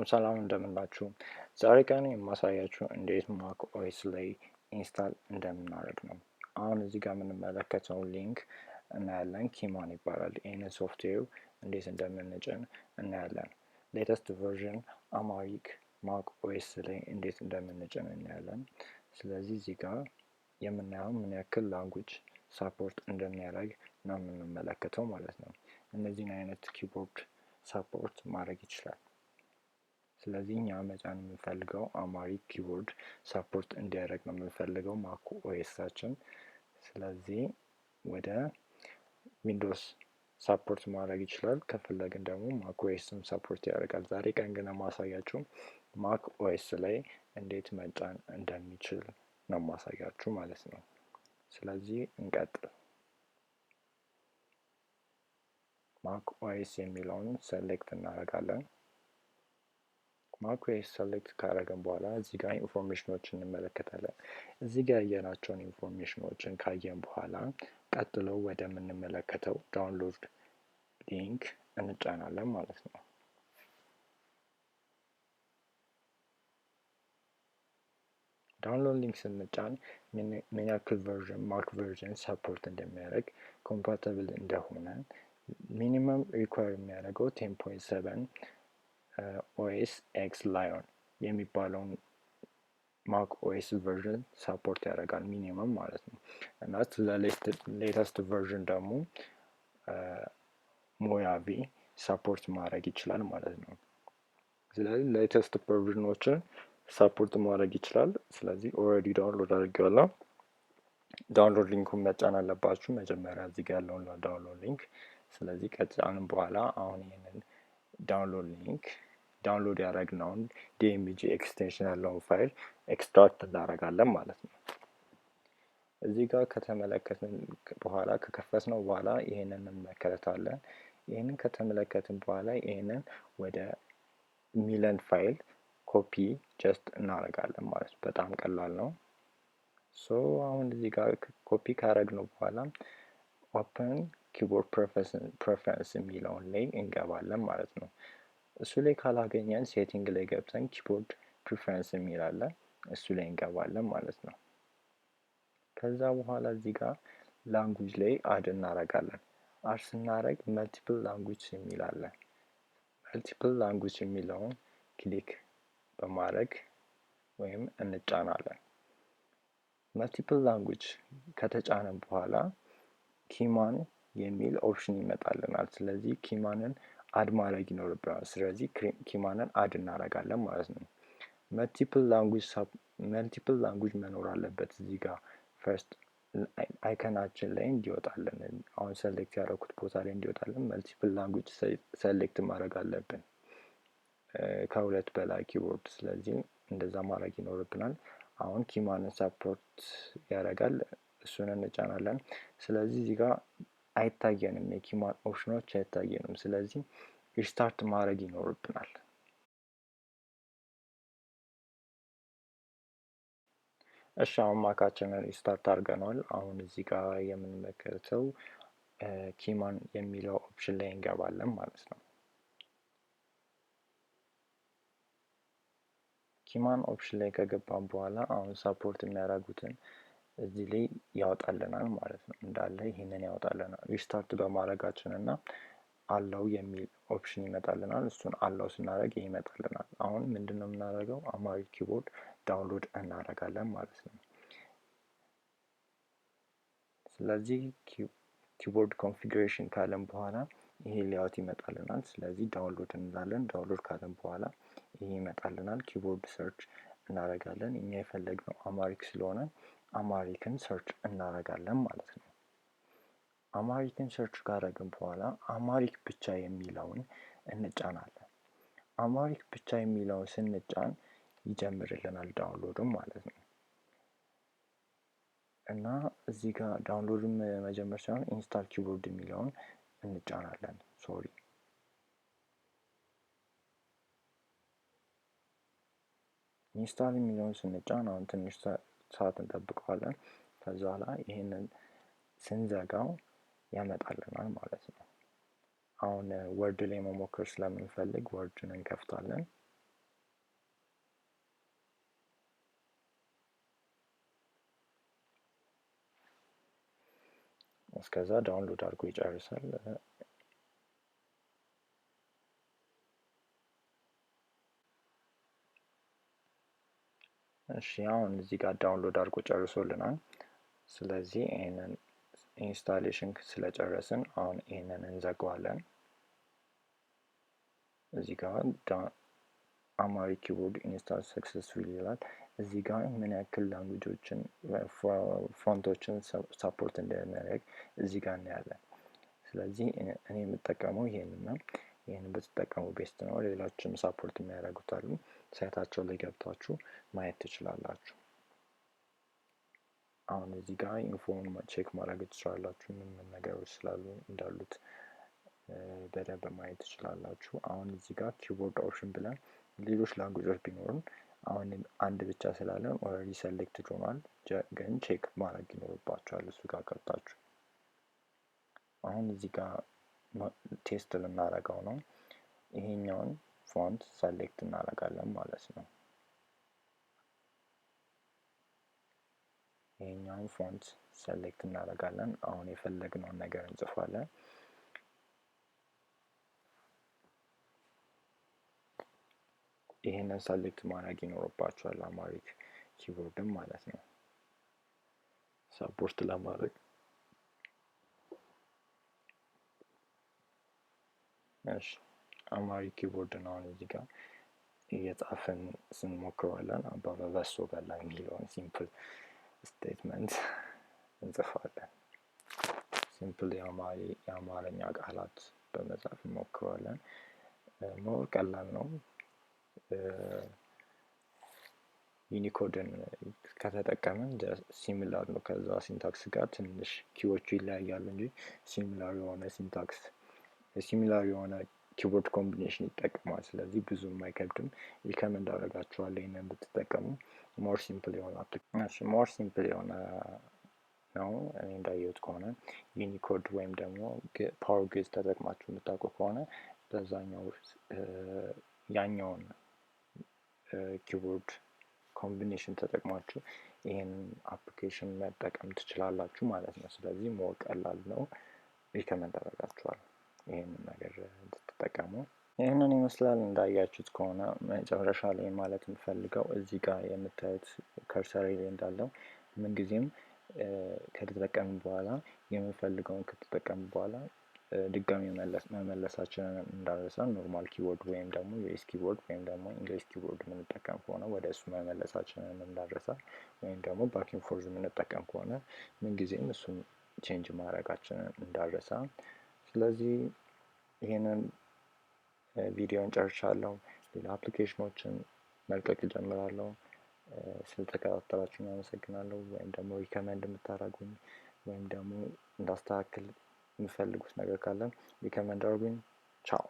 ሰላም እንደምናችሁ። ዛሬ ቀን የማሳያችሁ እንዴት ማክ ኦኤስ ላይ ኢንስታል እንደምናደርግ ነው። አሁን እዚህ ጋር የምንመለከተው ሊንክ እናያለን። ኪማን ይባላል። ይህንን ሶፍትዌር እንዴት እንደምንጭን እናያለን። ሌተስት ቨርዥን አማሪክ ማክ ኦኤስ ላይ እንዴት እንደምንጭን እናያለን። ስለዚህ እዚህ ጋር የምናየው ምን ያክል ላንጉጅ ሳፖርት እንደሚያደርግ ነው የምንመለከተው ማለት ነው። እነዚህን አይነት ኪቦርድ ሳፖርት ማድረግ ይችላል። ስለዚህ እኛ መጫን የምንፈልገው አምሃሪክ ኪቦርድ ሳፖርት እንዲያደርግ ነው የምንፈልገው ማክ ኦኤሳችን። ስለዚህ ወደ ዊንዶውስ ሳፖርት ማድረግ ይችላል። ከፈለግን ደግሞ ማክ ኦኤስም ሳፖርት ያደርጋል። ዛሬ ቀን ግን ማሳያችሁ ማክ ኦኤስ ላይ እንዴት መጫን እንደሚችል ነው ማሳያችሁ ማለት ነው። ስለዚህ እንቀጥል። ማክ ኦኤስ የሚለውን ሴሌክት እናደርጋለን። ማክ ኦኤስ ሴሌክት ካደረግን በኋላ እዚህ ጋር ኢንፎርሜሽኖችን እንመለከታለን። እዚህ ጋር ያየናቸውን ኢንፎርሜሽኖችን ካየን በኋላ ቀጥሎ ወደ ምንመለከተው ዳውንሎድ ሊንክ እንጫናለን ማለት ነው። ዳውንሎድ ሊንክ ስንጫን ምን ያክል ቨርዥን ማክ ቨርዥን ሰፖርት እንደሚያደርግ ኮምፓቲብል እንደሆነ ሚኒመም ሪኳየር የሚያደርገው 10.7 ኦኤስ ኤክስ ላዮን የሚባለውን ማክ ኦኤስ ቨርዥን ሳፖርት ያደርጋል ሚኒመም ማለት ነው። እና ሌተስት ቨርዥን ደግሞ ሞያቪ ሳፖርት ማድረግ ይችላል ማለት ነው። ስለዚህ ሌተስት ቨርዥኖችን ሳፖርት ማድረግ ይችላል። ስለዚህ ኦልሬዲ ዳውንሎድ አድርጌዋለሁ። ዳውንሎድ ሊንኩን መጫን አለባችሁ መጀመሪያ እዚህ ጋር ያለውን ዳውንሎድ ሊንክ። ስለዚህ ከጫንም በኋላ አሁን ይሄንን ዳውንሎድ ሊንክ ዳውንሎድ ያደረግነውን ዲኤምጂ ኤክስቴንሽን ያለውን ፋይል ኤክስትራክት እናደርጋለን ማለት ነው። እዚህ ጋር ከተመለከትን በኋላ ከከፈትነው በኋላ ይሄንን እንመለከታለን። ይሄንን ከተመለከትን በኋላ ይሄንን ወደ ሚለን ፋይል ኮፒ ጀስት እናደርጋለን ማለት ነው። በጣም ቀላል ነው። ሶ አሁን እዚህ ጋር ኮፒ ካደረግነው በኋላ ኦፕን ኪቦርድ ፕሬፈረንስ የሚለውን ላይ እንገባለን ማለት ነው። እሱ ላይ ካላገኘን ሴቲንግ ላይ ገብተን ኪቦርድ ፕሪፈረንስ የሚል አለ፣ እሱ ላይ እንገባለን ማለት ነው። ከዛ በኋላ እዚህ ጋር ላንጉጅ ላይ አድ እናደርጋለን። አድ ስናደርግ መልቲፕል ላንጉጅ የሚል አለ። መልቲፕል ላንጉጅ የሚለውን ክሊክ በማድረግ ወይም እንጫናለን። መልቲፕል ላንጉጅ ከተጫነን በኋላ ኪማን የሚል ኦፕሽን ይመጣልናል። ስለዚህ ኪማንን አድ ማድረግ ይኖርብናል። ስለዚህ ኪማንን አድ እናደርጋለን ማለት ነው። መልቲፕል ላንጉጅ መኖር አለበት እዚህ ጋር ፈርስት አይከናችን ላይ እንዲወጣለን። አሁን ሴሌክት ያደረኩት ቦታ ላይ እንዲወጣለን መልቲፕል ላንጉጅ ሴሌክት ማድረግ አለብን ከሁለት በላይ ኪቦርድ። ስለዚህ እንደዛ ማድረግ ይኖርብናል። አሁን ኪማንን ሳፖርት ያደርጋል፣ እሱን እንጫናለን። ስለዚህ እዚህ ጋር አይታየንም፣ የኪማን ኦፕሽኖች አይታየንም። ስለዚህ ሪስታርት ማድረግ ይኖርብናል። እሺ አሁን ማካችንን ሪስታርት አድርገናል። አሁን እዚህ ጋር የምንመለከተው ኪማን የሚለው ኦፕሽን ላይ እንገባለን ማለት ነው። ኪማን ኦፕሽን ላይ ከገባን በኋላ አሁን ሳፖርት የሚያደርጉትን እዚህ ላይ ያወጣልናል ማለት ነው። እንዳለ ይሄንን ያወጣልናል። ሪስታርት በማድረጋችን እና አላው የሚል ኦፕሽን ይመጣልናል። እሱን አላው ስናደርግ ይመጣልናል። አሁን ምንድነው የምናደርገው? አምሃሪክ ኪቦርድ ዳውንሎድ እናደርጋለን ማለት ነው። ስለዚህ ኪቦርድ ኮንፊግሬሽን ካለን በኋላ ይሄ ሌአውት ይመጣልናል። ስለዚህ ዳውንሎድ እንላለን። ዳውንሎድ ካለን በኋላ ይሄ ይመጣልናል። ኪቦርድ ሰርች እናደርጋለን። እኛ የፈለግነው አምሃሪክ ስለሆነ አምሃሪክን ሰርች እናደርጋለን ማለት ነው። አምሃሪክን ሰርች ካደረግን በኋላ አምሃሪክ ብቻ የሚለውን እንጫናለን። አምሃሪክ ብቻ የሚለውን ስንጫን ይጀምርልናል ዳውንሎድም ማለት ነው። እና እዚህ ጋር ዳውንሎድም መጀመር ሳይሆን ኢንስታል ኪቦርድ የሚለውን እንጫናለን። ሶሪ ኢንስታል የሚለውን ስንጫን አሁን ትንሽ ሰዓት እንጠብቀዋለን። ከዛ ላይ ይሄንን ስንዘጋው ያመጣልናል ማለት ነው። አሁን ወርድ ላይ መሞከር ስለምንፈልግ ወርድን እንከፍታለን። እስከዛ ዳውንሎድ አድርጎ ይጨርሳል። እሺ አሁን እዚህ ጋር ዳውንሎድ አድርጎ ጨርሶልናል። ስለዚህ ይሄንን ኢንስታሌሽን ስለጨረስን አሁን ይሄንን እንዘጋዋለን። እዚህ ጋር አምሃሪክ ኪቦርድ ኢንስታል ሰክሰስፉል ይላል። እዚህ ጋር ምን ያክል ላንጉጆችን ፎንቶችን ሳፖርት እንደሚያደርግ እዚህ ጋር እናያለን። ስለዚህ እኔ የምጠቀመው ይሄንን ነው። ይሄንን ብትጠቀሙ ቤስት ነው። ሌሎችም ሳፖርት የሚያደርጉት አሉ። ሳይታቸው ላይ ገብታችሁ ማየት ትችላላችሁ። አሁን እዚህ ጋር ኢንፎን ቼክ ማድረግ ትችላላችሁ። ምን ነገሮች ስላሉ እንዳሉት በደንብ ማየት ትችላላችሁ። አሁን እዚህ ጋር ኪቦርድ ኦፕሽን ብለን ሌሎች ላንጉጆች ቢኖርም አሁን አንድ ብቻ ስላለን ኦልሬዲ ሰሌክትድ ሆኗል። ግን ቼክ ማድረግ ይኖርባችኋል እሱ ጋር ገብታችሁ። አሁን እዚህ ጋር ቴስት ልናደርገው ነው። ይሄኛውን ፎንት ሰሌክት እናደርጋለን ማለት ነው። ይሄኛውን ፎንት ሰሌክት እናደርጋለን። አሁን የፈለግነውን ነገር እንጽፋለን። ይሄንን ሰሌክት ማድረግ ይኖርባችኋል አምሃሪክ ኪቦርድም ማለት ነው ሰፖርት ለማድረግ። እሺ አምሃሪክ ኪቦርድ ነው አሁን እዚህ ጋር እየጻፍን ስንሞክረዋለን። አባባ በሶ በላ የሚለውን ሲምፕል ስቴትመንት እንጽፋለን። ሲምፕል የአማርኛ ቃላት በመጻፍ እንሞክረዋለን። ሞር ቀላል ነው። ዩኒኮድን ከተጠቀምን ሲሚላር ነው። ከዛ ሲንታክስ ጋር ትንሽ ኪዎቹ ይለያያሉ እንጂ ሲሚላር የሆነ ሲንታክስ ሲሚላር የሆነ ኪቦርድ ኮምቢኔሽን ይጠቀማል። ስለዚህ ብዙም አይከብድም። ሪከመንድ አደርጋችኋለሁ ይሄንን ብትጠቀሙ። ሞር ሲምፕል የሆነ ነው። እኔ እንዳየሁት ከሆነ ዩኒኮድ ወይም ደግሞ ፓወር ግዝ ተጠቅማችሁ የምታውቁ ከሆነ በዛኛው ያኛውን ኪቦርድ ኮምቢኔሽን ተጠቅማችሁ ይሄንን አፕሊኬሽን መጠቀም ትችላላችሁ ማለት ነው። ስለዚህ ሞር ቀላል ነው። ሪከመንድ አደርጋችኋለሁ ይሄንን ነገር እንድትጠቀሙ። ይህንን ይመስላል። እንዳያችሁት ከሆነ መጨረሻ ላይ ማለት የምፈልገው እዚህ ጋር የምታዩት ከርሰሪ ላይ እንዳለው ምንጊዜም ከተጠቀምን በኋላ የምንፈልገውን ከተጠቀምን በኋላ ድጋሚ መመለሳችንን እንዳንረሳ። ኖርማል ኪቦርድ ወይም ደግሞ ዩኤስ ኪቦርድ ወይም ደግሞ እንግሊሽ ኪቦርድ የምንጠቀም ከሆነ ወደ እሱ መመለሳችንን እንዳንረሳ። ወይም ደግሞ ባኪንግ ፎርዝ የምንጠቀም ከሆነ ምንጊዜም እሱን ቼንጅ ማድረጋችንን እንዳንረሳ። ስለዚህ ይሄንን ቪዲዮን ጨርሻለሁ። ሌላ አፕሊኬሽኖችን መልቀቅ ጀምራለሁ። ስለተከታተላችሁኝ አመሰግናለሁ። ወይም ደግሞ ሪከመንድ የምታደርጉኝ ወይም ደግሞ እንዳስተካክል የምፈልጉት ነገር ካለ ሪከመንድ አድርጉኝ። ቻው